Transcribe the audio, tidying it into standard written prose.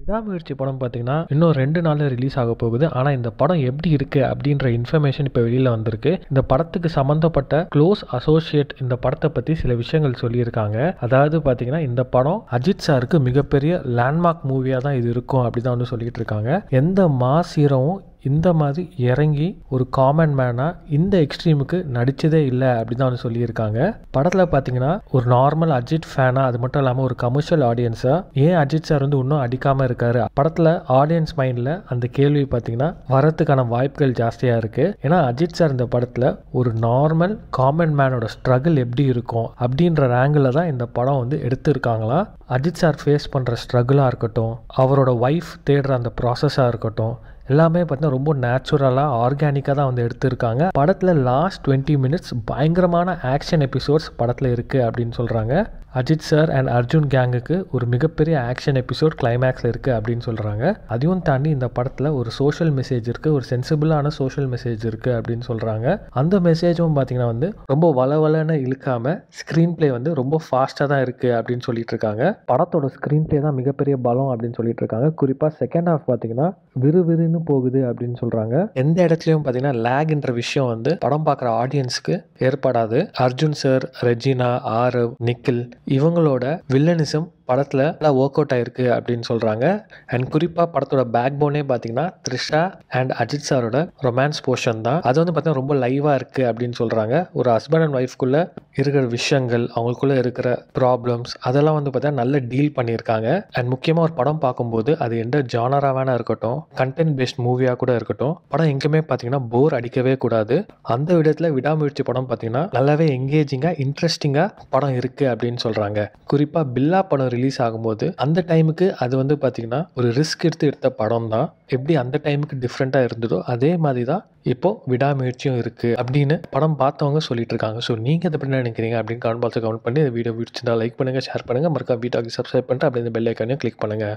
விடாமுயற்சி படம் பார்த்தீங்கன்னா இன்னும் 2 நாள்ல ரிலீஸ் ஆக போகுது. ஆனால் இந்த படம் எப்படி இருக்கு அப்படின்ற இன்ஃபர்மேஷன் இப்போ வெளியில் வந்திருக்கு. இந்த படத்துக்கு சம்மந்தப்பட்ட க்ளோஸ் அசோசியேட் இந்த படத்தை பற்றி சில விஷயங்கள் சொல்லியிருக்காங்க. அதாவது பார்த்தீங்கன்னா இந்த படம் அஜித் சாருக்கு மிகப்பெரிய லேண்ட்மார்க் மூவியாக தான் இது இருக்கும் அப்படி தான் வந்து சொல்லிட்டு இருக்காங்க. எந்த மாஸ் ஹீரோவும் இந்த மாதிரி இறங்கி ஒரு காமன் மேனாக இந்த எக்ஸ்ட்ரீமுக்கு நடித்ததே இல்லை அப்படி தான் வந்து சொல்லியிருக்காங்க. படத்தில் பார்த்தீங்கன்னா ஒரு நார்மல் அஜித் ஃபேனாக, அது மட்டும் இல்லாமல் ஒரு கமர்ஷியல் ஆடியன்ஸாக ஏன் அஜித் சார் வந்து இன்னும் அடிக்காமல் இருக்காரு, படத்தில் ஆடியன்ஸ் மைண்டில் அந்த கேள்வி பார்த்தீங்கன்னா வரத்துக்கான வாய்ப்புகள் ஜாஸ்தியாக இருக்குது. ஏன்னா அஜித் சார் இந்த படத்தில் ஒரு நார்மல் காமன் மேனோட ஸ்ட்ரகிள் எப்படி இருக்கும் அப்படின்ற ஆங்கிளில் தான் இந்த படம் வந்து எடுத்திருக்காங்களாம். அஜித் சார் ஃபேஸ் பண்ணுற ஸ்ட்ரகிளாக இருக்கட்டும், அவரோட ஒய்ஃப் தேடுற அந்த ப்ராசஸாக இருக்கட்டும், எல்லாமே பார்த்தீங்கன்னா ரொம்ப நேச்சுரலாக ஆர்கானிக்காக தான் வந்து எடுத்திருக்காங்க. படத்தில் லாஸ்ட் 20 மினிட்ஸ் பயங்கரமான ஆக்ஷன் எபிசோட்ஸ் படத்தில் இருக்குது அப்படின்னு சொல்கிறாங்க. அஜித் சார் அண்ட் அர்ஜுன் கேங்குக்கு ஒரு மிகப்பெரிய ஆக்ஷன் எபிசோட் கிளைமேக்ஸில் இருக்குது அப்படின்னு சொல்கிறாங்க. அதையும் தாண்டி இந்த படத்தில் ஒரு சோஷியல் மெசேஜ் இருக்குது, ஒரு சென்சிபிளான சோஷியல் மெசேஜ் இருக்குது அப்படின்னு சொல்கிறாங்க. அந்த மெசேஜும் பார்த்தீங்கன்னா வந்து ரொம்ப வளவலன்னு இழுக்காமல் ஸ்க்ரீன் பிளே வந்து ரொம்ப ஃபாஸ்ட்டாக தான் இருக்குது அப்படின்னு சொல்லிட்டு இருக்காங்க. படத்தோட ஸ்க்ரீன் பிளே தான் மிகப்பெரிய பலம் அப்படின்னு சொல்லிட்டு இருக்காங்க. குறிப்பாக செகண்ட் ஹாஃப் பார்த்தீங்கன்னா விறுவிறுன்னு போகுது அப்படின்னு சொல்கிறாங்க. எந்த இடத்துலையும் பார்த்தீங்கன்னா லேக்ன்ற விஷயம் வந்து படம் பார்க்குற ஆடியன்ஸுக்கு ஏற்படாது. அர்ஜுன் சார், ரெஜினா, ஆரவ், நிக்கில் இவங்களோட வில்லனிசம் படத்தில் நல்லா ஒர்க் அவுட் ஆயிருக்கு அப்படின்னு சொல்கிறாங்க. அண்ட் குறிப்பாக படத்தோட பேக் போனே பார்த்தீங்கன்னா த்ரிஷா அண்ட் அஜித் சாரோட ரொமான்ஸ் போர்ஷன் தான். அது வந்து பார்த்தீங்கன்னா ரொம்ப லைவாக இருக்குது அப்படின்னு சொல்கிறாங்க. ஒரு ஹஸ்பண்ட் அண்ட் ஒய்ஃப்குள்ளே இருக்கிற விஷயங்கள், அவங்களுக்குள்ளே இருக்கிற ப்ராப்ளம்ஸ் அதெல்லாம் வந்து பார்த்தீங்கன்னா நல்ல டீல் பண்ணியிருக்காங்க. அண்ட் முக்கியமாக ஒரு படம் பார்க்கும்போது அது எந்த ஜானராக வேணா இருக்கட்டும், கண்டென்ட் பேஸ்ட் மூவியாக கூட இருக்கட்டும், படம் எங்கேயுமே பார்த்தீங்கன்னா போர் அடிக்கவே கூடாது. அந்த விதத்தில் விடாமுயற்சி படம் பார்த்தீங்கன்னா நல்லாவே எங்கேஜிங்காக இன்ட்ரெஸ்டிங்காக படம் இருக்குது அப்படின்னு சொல்கிறாங்க. குறிப்பாக பில்லா படம் ரிலீஸ் ஆகும்போது அந்த டைமுக்கு அது வந்து பார்த்தீங்கன்னா ஒரு ரிஸ்க் எடுத்த படம் தான். எப்படி அந்த டைமுக்கு டிஃப்ரெண்ட்டாக இருந்ததோ அதே மாதிரி தான் இப்போ விடாமுயற்சியும் இருக்குது அப்படின்னு படம் பார்த்தவங்க சொல்லிட்டு இருக்காங்க. ஸோ நீங்கள் அதை எப்படி நினைக்கிறீங்க அப்படின்னு கமெண்ட் பாக்ஸில் கமெண்ட் பண்ணி இந்த வீடியோ பிடிச்சிருந்தா லைக் பண்ணுங்கள், ஷேர் பண்ணுங்கள், மறக்காம வீடியோக்கு சப்ஸ்கிரைப் பண்ணிட்டு அப்படியே இந்த பெல் ஐக்கானையும் கிளிக் பண்ணுங்கள்.